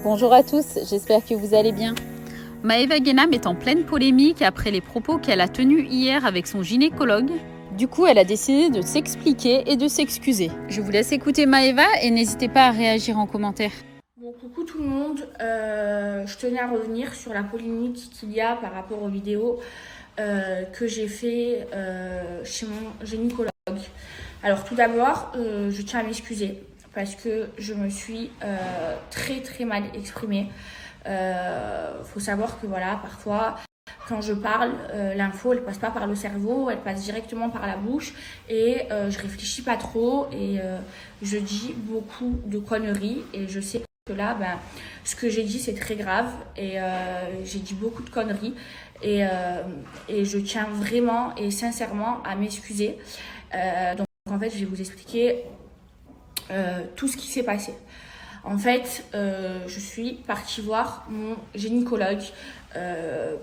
Bonjour à tous, j'espère que vous allez bien. Maëva Guénam est en pleine polémique après les propos qu'elle a tenus hier avec son gynécologue. Du coup, elle a décidé de s'expliquer et de s'excuser. Je vous laisse écouter Maëva et n'hésitez pas à réagir en commentaire. Bon, coucou tout le monde, je tenais à revenir sur la polémique qu'il y a par rapport aux vidéos que j'ai fait chez mon gynécologue. Alors tout d'abord, je tiens à m'excuser parce que je me suis très mal exprimée. Faut savoir que voilà, parfois quand je parle, l'info elle passe pas par le cerveau, elle passe directement par la bouche et je réfléchis pas trop et je dis beaucoup de conneries et je sais que là, ce que j'ai dit c'est très grave et j'ai dit beaucoup de conneries et je tiens vraiment et sincèrement à m'excuser. Donc en fait, je vais vous expliquer tout ce qui s'est passé. En fait, je suis partie voir mon gynécologue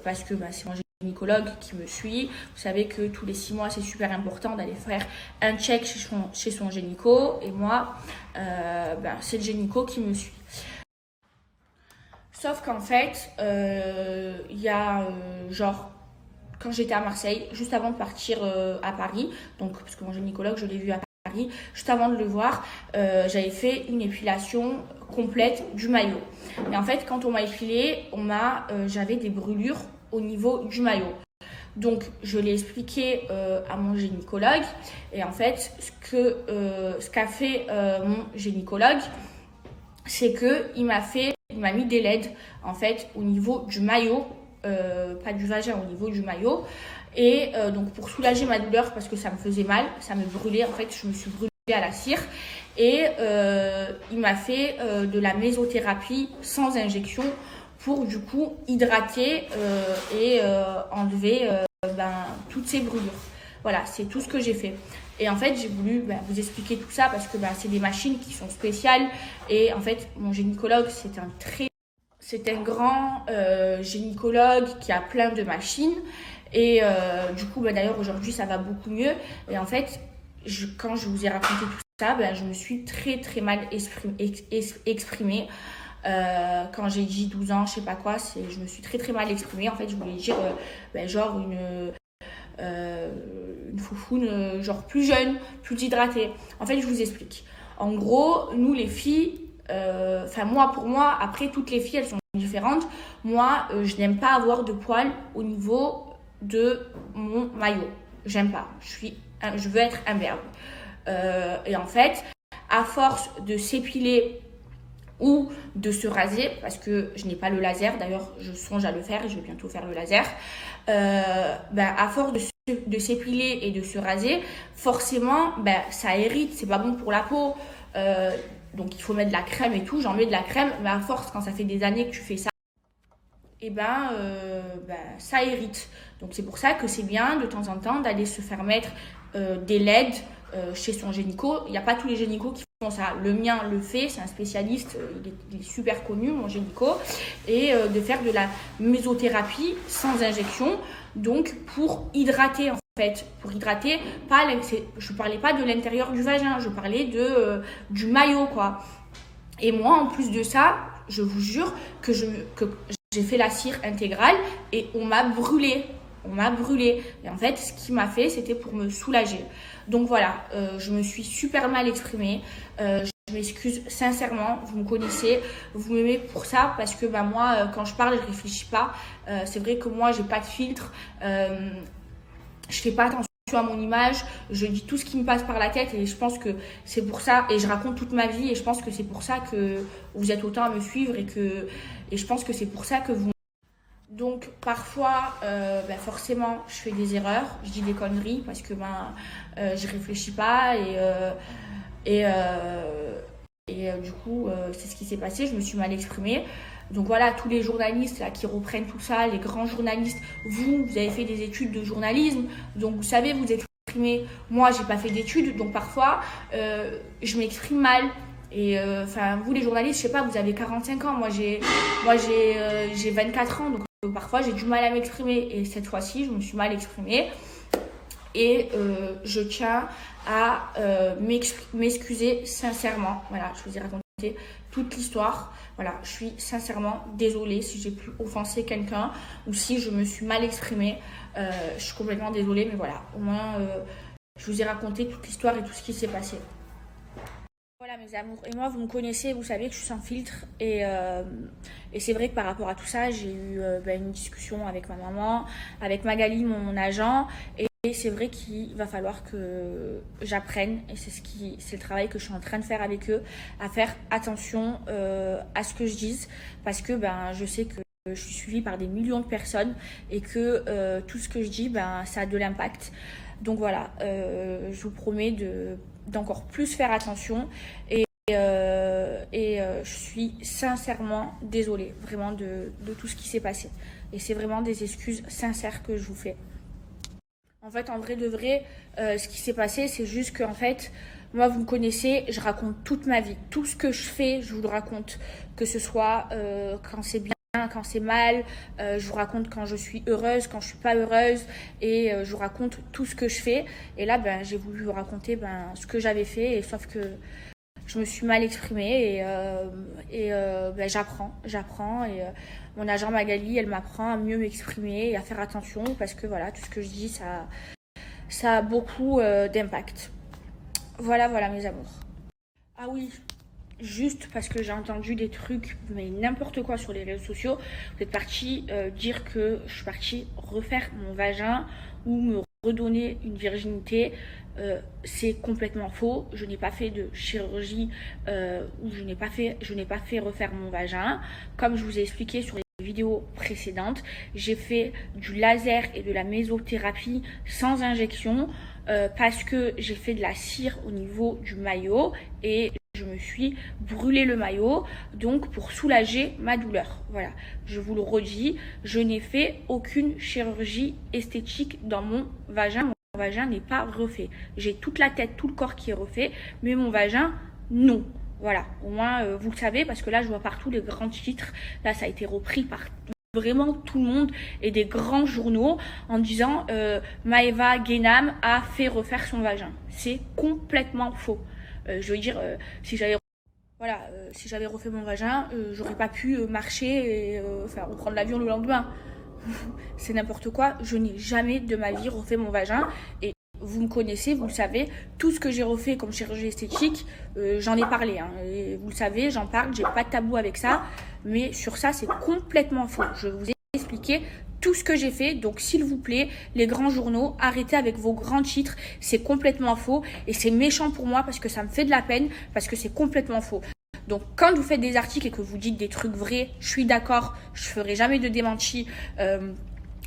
parce que c'est mon gynécologue qui me suit. Vous savez que tous les 6 mois, c'est super important d'aller faire un check chez son gynéco. Et moi, c'est le gynéco qui me suit. Sauf qu'en fait, il y a quand j'étais à Marseille, juste avant de partir à Paris, donc parce que mon gynécologue, je l'ai vu à Paris, juste avant de le voir, j'avais fait une épilation complète du maillot. Et en fait, quand on m'a épilé, j'avais des brûlures au niveau du maillot. Donc, je l'ai expliqué à mon gynécologue. Et en fait, ce qu'a fait mon gynécologue, c'est qu'il m'a mis des LED en fait au niveau du maillot, pas du vagin, au niveau du maillot. Et donc pour soulager ma douleur parce que ça me faisait mal, ça me brûlait en fait, je me suis brûlée à la cire. Et il m'a fait de la mésothérapie sans injection pour du coup hydrater et enlever toutes ces brûlures. Voilà, c'est tout ce que j'ai fait. Et en fait, j'ai voulu vous expliquer tout ça parce que c'est des machines qui sont spéciales. Et en fait, mon gynécologue, c'est un grand gynécologue qui a plein de machines. Et du coup, d'ailleurs, aujourd'hui, ça va beaucoup mieux. Et en fait, quand je vous ai raconté tout ça, je me suis très mal exprimée. Quand j'ai dit 12 ans, je sais pas quoi, je me suis très mal exprimée. En fait, je voulais dire une foufoune plus jeune, plus hydratée. En fait, je vous explique. En gros, nous les filles, pour moi, après toutes les filles, elles sont différentes. Moi, je n'aime pas avoir de poils au niveau de mon maillot. J'aime pas. Je veux être imberbe. Et en fait, à force de s'épiler ou de se raser, parce que je n'ai pas le laser, d'ailleurs je songe à le faire et je vais bientôt faire le laser, à force de s'épiler et de se raser, forcément ça irrite, c'est pas bon pour la peau, donc il faut mettre de la crème et tout, j'en mets de la crème, mais à force quand ça fait des années que tu fais ça, ça irrite. Donc c'est pour ça que c'est bien de temps en temps d'aller se faire mettre des LED chez son gynéco. Il n'y a pas tous les gynécos qui font ça. Le mien le fait, c'est un spécialiste, il est super connu, mon gynéco, et de faire de la mésothérapie sans injection, donc pour hydrater en fait. Pour hydrater, je parlais pas de l'intérieur du vagin, je parlais du maillot quoi. Et moi en plus de ça, je vous jure que j'ai fait la cire intégrale et on m'a brûlée. Et en fait, ce qu'il m'a fait, c'était pour me soulager. Donc voilà, je me suis super mal exprimée. Je m'excuse sincèrement, vous me connaissez, vous m'aimez pour ça parce que moi, quand je parle, je réfléchis pas. C'est vrai que moi, j'ai pas de filtre. Je fais pas attention à mon image, je dis tout ce qui me passe par la tête et je pense que c'est pour ça, et je raconte toute ma vie et je pense que c'est pour ça que vous êtes autant à me suivre et je pense que c'est pour ça que vous... Donc parfois, forcément, je fais des erreurs, je dis des conneries parce que je réfléchis pas et du coup, c'est ce qui s'est passé, je me suis mal exprimée. Donc voilà, tous les journalistes là, qui reprennent tout ça, les grands journalistes, vous avez fait des études de journalisme, donc vous savez, vous exprimez. Moi, j'ai pas fait d'études, donc parfois, je m'exprime mal. Et vous les journalistes, je sais pas, vous avez 45 ans, moi j'ai 24 ans, donc parfois j'ai du mal à m'exprimer. Et cette fois-ci, je me suis mal exprimée. Et je tiens à m'excuser sincèrement. Voilà, je vous ai raconté toute l'histoire. Voilà, je suis sincèrement désolée si j'ai pu offenser quelqu'un ou si je me suis mal exprimée. Je suis complètement désolée, mais voilà, au moins je vous ai raconté toute l'histoire et tout ce qui s'est passé. Voilà mes amours, et moi vous me connaissez, vous savez que je suis sans filtre et c'est vrai que par rapport à tout ça j'ai eu une discussion avec ma maman, avec Magali mon agent et c'est vrai qu'il va falloir que j'apprenne et c'est le travail que je suis en train de faire avec eux, à faire attention à ce que je dise parce que je sais que je suis suivie par des millions de personnes et que tout ce que je dis ça a de l'impact. Donc voilà, je vous promets d'encore plus faire attention et je suis sincèrement désolée vraiment de tout ce qui s'est passé et c'est vraiment des excuses sincères que je vous fais. En fait, en vrai de vrai, ce qui s'est passé, c'est juste que en fait, moi, vous me connaissez, je raconte toute ma vie. Tout ce que je fais, je vous le raconte. Que ce soit quand c'est bien, quand c'est mal. Je vous raconte quand je suis heureuse, quand je suis pas heureuse. Et je vous raconte tout ce que je fais. Et là, j'ai voulu vous raconter ce que j'avais fait. Et sauf que je me suis mal exprimée et j'apprends et mon agent Magali elle m'apprend à mieux m'exprimer et à faire attention parce que voilà tout ce que je dis ça a beaucoup d'impact. Voilà mes amours. Ah oui, juste parce que j'ai entendu des trucs mais n'importe quoi sur les réseaux sociaux, vous êtes parti dire que je suis partie refaire mon vagin ou me redonner une virginité. C'est complètement faux. Je n'ai pas fait de chirurgie ou je n'ai pas fait refaire mon vagin. Comme je vous ai expliqué sur les vidéos précédentes, j'ai fait du laser et de la mésothérapie sans injection parce que j'ai fait de la cire au niveau du maillot et je me suis brûlé le maillot donc pour soulager ma douleur. Voilà, je vous le redis, je n'ai fait aucune chirurgie esthétique dans mon vagin. Mon vagin n'est pas refait. J'ai toute la tête, tout le corps qui est refait, mais mon vagin, non. Voilà, au moins vous le savez parce que là je vois partout les grands titres. Là ça a été repris par vraiment tout le monde et des grands journaux en disant Maëva Guénam a fait refaire son vagin. C'est complètement faux. Je veux dire, si j'avais refait mon vagin, j'aurais pas pu marcher et prendre l'avion le lendemain. C'est n'importe quoi. Je n'ai jamais de ma vie refait mon vagin et vous me connaissez, vous le savez, tout ce que j'ai refait comme chirurgie esthétique, j'en ai parlé. Et vous le savez, j'en parle, j'ai pas de tabou avec ça. Mais sur ça, c'est complètement faux. Je vous ai expliqué tout ce que j'ai fait. Donc, s'il vous plaît, les grands journaux, arrêtez avec vos grands titres. C'est complètement faux. Et c'est méchant pour moi parce que ça me fait de la peine, parce que c'est complètement faux. Donc, quand vous faites des articles et que vous dites des trucs vrais, je suis d'accord, je ferai jamais de démenti.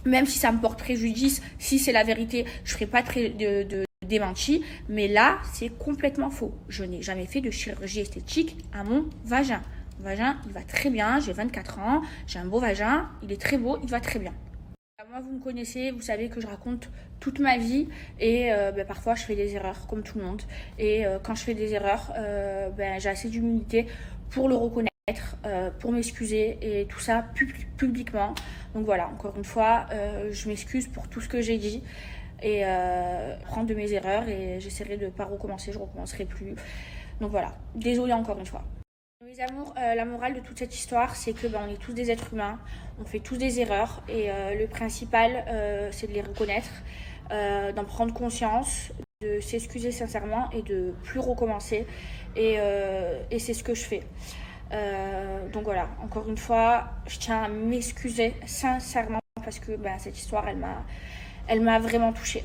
Même si ça me porte préjudice, si c'est la vérité, je ferai pas de démenti. Mais là, c'est complètement faux. Je n'ai jamais fait de chirurgie esthétique à mon vagin. Mon vagin, il va très bien, j'ai 24 ans, j'ai un beau vagin, il est très beau, il va très bien. Moi, vous me connaissez, vous savez que je raconte toute ma vie et parfois je fais des erreurs comme tout le monde. Et quand je fais des erreurs, j'ai assez d'humilité pour le reconnaître, pour m'excuser et tout ça publiquement. Donc voilà, encore une fois, je m'excuse pour tout ce que j'ai dit et prendre de mes erreurs et j'essaierai de ne pas recommencer, je ne recommencerai plus. Donc voilà, désolée encore une fois. Mes amours, la morale de toute cette histoire, c'est que on est tous des êtres humains, on fait tous des erreurs et le principal, c'est de les reconnaître, d'en prendre conscience, de s'excuser sincèrement et de plus recommencer. Et c'est ce que je fais. Donc voilà, encore une fois, je tiens à m'excuser sincèrement parce que cette histoire, elle m'a vraiment touchée.